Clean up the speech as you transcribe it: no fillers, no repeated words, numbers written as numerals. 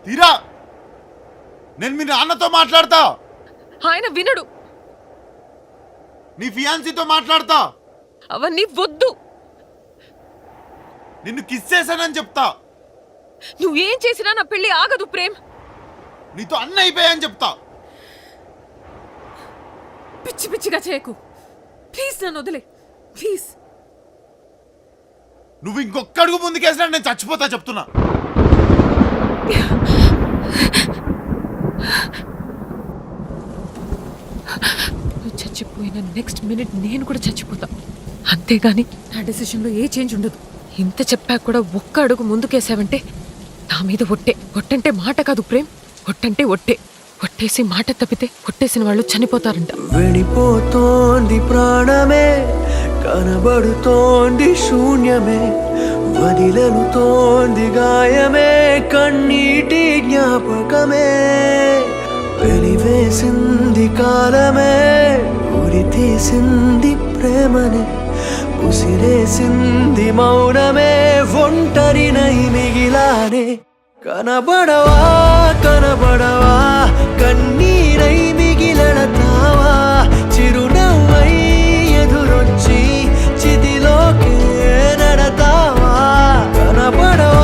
తీరా నేను మీ నాన్నతో మాట్లాడతా. ఆయన వినడు. నీ ఫియాన్సీతో మాట్లాడతా. అవన్నీ వద్దు. నిన్ను కిస్ చేశానని చెప్తా. నువ్వేం చేసినా నా పెళ్లి ఆగదు ప్రేమ్. నీతో అన్నీ అయిపోయాయని చెప్తా. పిచ్చి పిచ్చిగా చేయకు ప్లీజ్. నన్ను వదిలే ప్లీజ్. నువ్వు ఇంకొక అడుగు ముందుకేసినా నేను చచ్చిపోతా చెప్తున్నా. నువ్వు చచ్చిపోయిన నెక్స్ట్ మినిట్ నేను కూడా చచ్చిపోతా. అంతేగాని నా డెసిషన్లో ఏ చేంజ్ ఉండదు. ఇంత చెప్పాక కూడా ఒక్క అడుగు ముందుకేసావంటే నా మీద ఒట్టే. ఒట్టంటే మాట కాదు ప్రేమ్, ఒట్టంటే ఒట్టే. ఒట్టేసి మాట తప్పితే కొట్టేసిన వాళ్ళు చనిపోతారంట. వెళ్ళిపోతోంది ప్రాణమే, కనబడుతోంది శూన్యమే, వదిలెలుతోంది గాయమే, కన్నీటి జ్ఞాపకమే. వెలివేసింది కాలమే, ఉరి తీసింది ప్రేమనే, ఉసిరేసింది మౌనమే, ఒంటరినై మిగిలానే. కనబడవా కనబడవా, కన్నీరై మిగిలడతావా, చిరునవ్వై ఎదురొచ్చి చితిలోకే నడతావా. కనబడవా